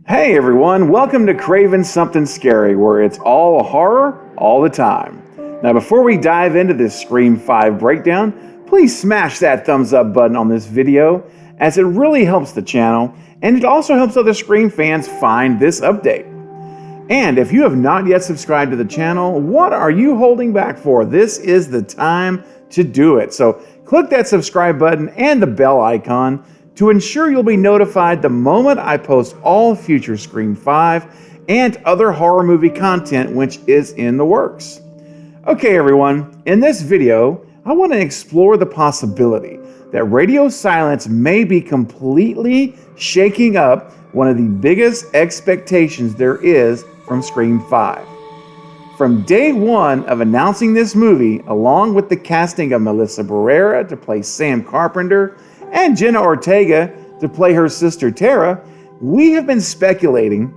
Hey everyone, welcome to Craven Something Scary, where it's all horror all the time. Now before we dive into this Scream 5 breakdown, please smash that thumbs up button on this video, as it really helps the channel, and it also helps other Scream fans find this update. And if you have not yet subscribed to the channel, what are you holding back for? This is the time to do it. So click that subscribe button and the bell icon to ensure you'll be notified the moment I post all future Scream 5 and other horror movie content which is in the works. Okay everyone, in this video, I want to explore the possibility that radio silence may be completely shaking up one of the biggest expectations there is from Scream 5. From day one of announcing this movie, along with the casting of Melissa Barrera to play Sam Carpenter and Jenna Ortega to play her sister Tara, we have been speculating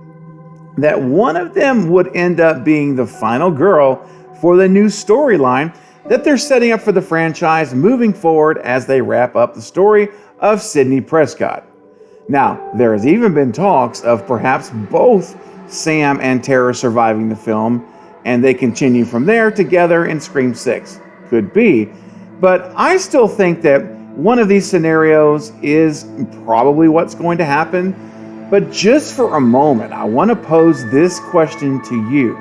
that one of them would end up being the final girl for the new storyline that they're setting up for the franchise moving forward as they wrap up the story of Sidney Prescott. Now, there has even been talks of perhaps both Sam and Tara surviving the film, and they continue from there together in Scream 6. Could be, but I still think that one of these scenarios is probably what's going to happen. But just for a moment, I want to pose this question to you.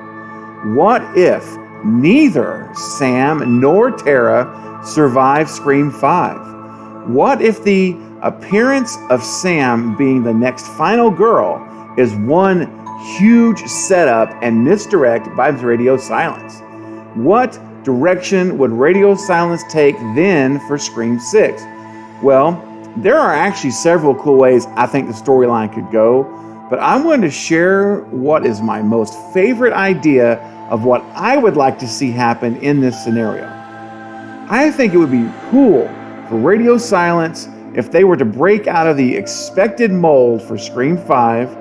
What if neither Sam nor Tara survive Scream 5? What if the appearance of Sam being the next final girl is one huge setup and misdirect by radio silence? What direction would radio silence take then for Scream 6? Well, there are actually several cool ways I think the storyline could go, but I'm going to share what is my most favorite idea of what I would like to see happen in this scenario. I think it would be cool for radio silence if they were to break out of the expected mold for Scream 5,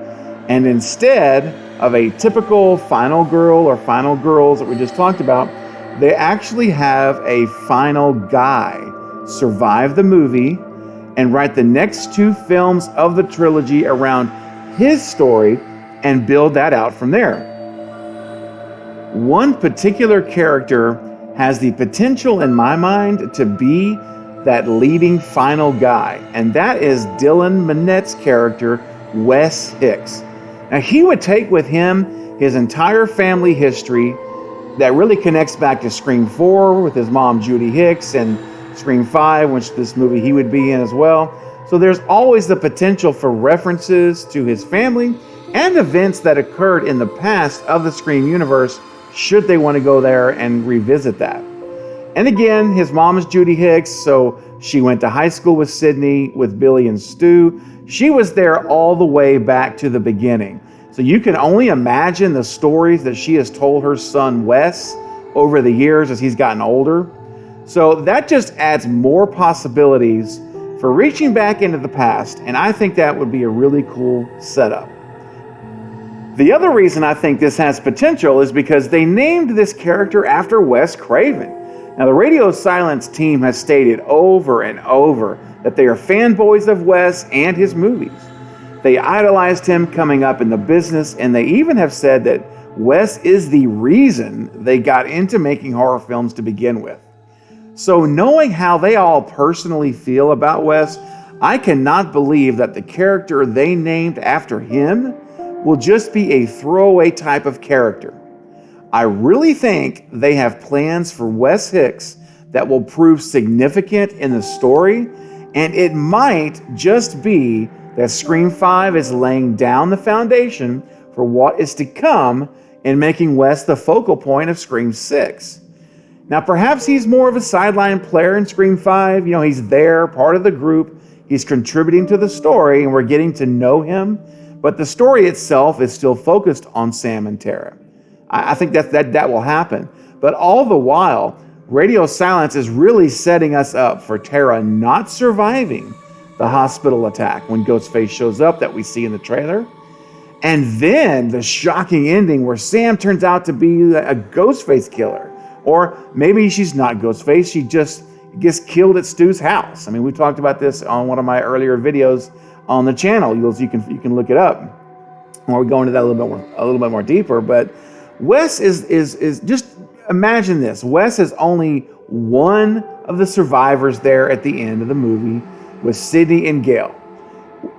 and instead of a typical final girl or final girls that we just talked about, they actually have a final guy survive the movie and write the next two films of the trilogy around his story and build that out from there. One particular character has the potential in my mind to be that leading final guy, and that is Dylan Minette's character, Wes Hicks. Now, he would take with him his entire family history that really connects back to Scream 4 with his mom, Judy Hicks, and Scream 5, which this movie he would be in as well. So there's always the potential for references to his family and events that occurred in the past of the Scream universe, should they want to go there and revisit that. And again, his mom is Judy Hicks, so she went to high school with Sidney, with Billy and Stu. She was there all the way back to the beginning. So you can only imagine the stories that she has told her son Wes over the years as he's gotten older. So that just adds more possibilities for reaching back into the past, and I think that would be a really cool setup. The other reason I think this has potential is because they named this character after Wes Craven. Now, the Radio Silence team has stated over and over that they are fanboys of Wes and his movies. They idolized him coming up in the business, and they even have said that Wes is the reason they got into making horror films to begin with. So knowing how they all personally feel about Wes, I cannot believe that the character they named after him will just be a throwaway type of character. I really think they have plans for Wes Hicks that will prove significant in the story, and it might just be that Scream 5 is laying down the foundation for what is to come in making Wes the focal point of Scream 6. Now, perhaps he's more of a sideline player in Scream 5. You know, he's there, part of the group. He's contributing to the story, and we're getting to know him. But the story itself is still focused on Sam and Tara. I think that will happen. But all the while, Radio Silence is really setting us up for Tara not surviving the hospital attack when Ghostface shows up that we see in the trailer. And then the shocking ending where Sam turns out to be a Ghostface killer. Or maybe she's not Ghostface, she just gets killed at Stu's house. I mean, we talked about this on one of my earlier videos on the channel. You can look it up. Or we go into that a little bit more deeper. But Wes is just imagine this. Wes is only one of the survivors there at the end of the movie with Sidney and Gail.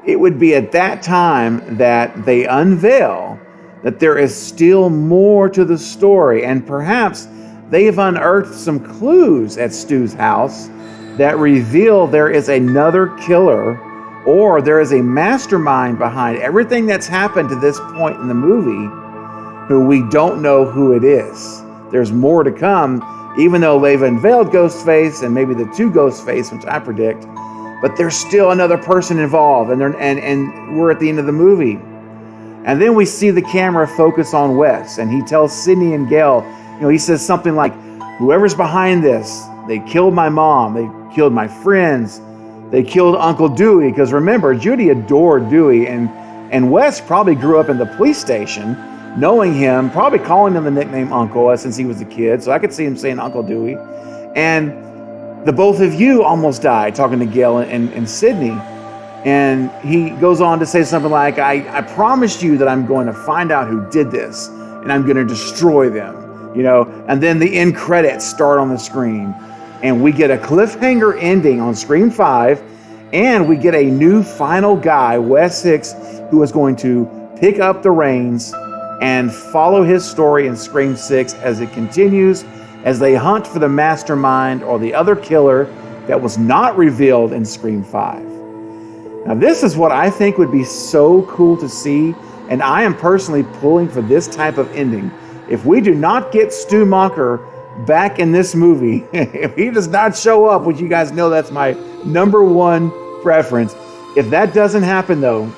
It would be at that time that they unveil that there is still more to the story, and perhaps they've unearthed some clues at Stu's house that reveal there is another killer, or there is a mastermind behind everything that's happened to this point in the movie, who we don't know who it is. There's more to come, even though they've unveiled Ghostface and maybe the two Ghostface, which I predict, but there's still another person involved, and we're at the end of the movie. And then we see the camera focus on Wes, and he tells Sidney and Gail, he says something like, whoever's behind this, they killed my mom, they killed my friends, they killed Uncle Dewey, because remember, Judy adored Dewey, and Wes probably grew up in the police station, knowing him, probably calling him the nickname Uncle since he was a kid, so I could see him saying Uncle Dewey. And the both of you almost died, talking to Gail and Sidney. And he goes on to say something like, I promised you that I'm going to find out who did this, and I'm going to destroy them. And then the end credits start on the screen, and we get a cliffhanger ending on Scream 5, and we get a new final guy, Wes Hicks, who is going to pick up the reins and follow his story in Scream 6 as it continues, as they hunt for the mastermind or the other killer that was not revealed in Scream 5. Now, this is what I think would be so cool to see, and I am personally pulling for this type of ending. If we do not get Stu Macher back in this movie, if he does not show up, which you guys know that's my number one preference, if that doesn't happen though,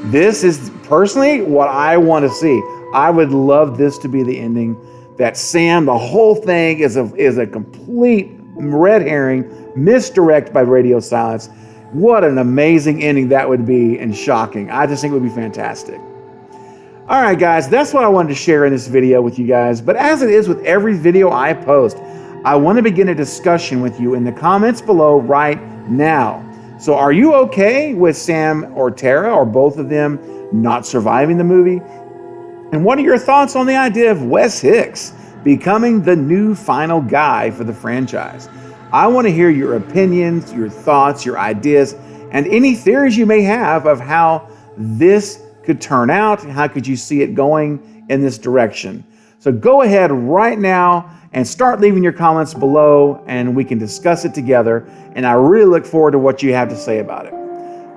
this is personally what I want to see. I would love this to be the ending, that Sam, the whole thing is a complete red herring, misdirect by radio silence. What an amazing ending that would be, and shocking. I just think it would be fantastic. All right, guys, that's what I wanted to share in this video with you guys. But as it is with every video I post, I want to begin a discussion with you in the comments below right now. So are you okay with Sam or Tara, or both of them, not surviving the movie? And what are your thoughts on the idea of Wes Hicks becoming the new final guy for the franchise? I want to hear your opinions, your thoughts, your ideas, and any theories you may have of how this could turn out. How could you see it going in this direction? So go ahead right now and start leaving your comments below, and we can discuss it together. And I really look forward to what you have to say about it.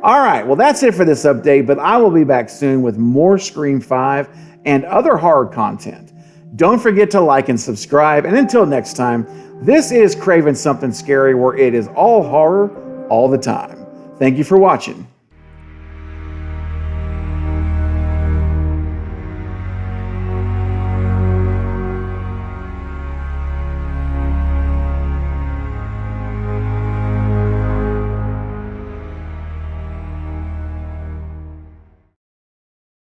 All right, well, that's it for this update, but I will be back soon with more Scream 5 and other horror content. Don't forget to like and subscribe, and until next time, this is Craven Something Scary, where it is all horror all the time. Thank you for watching.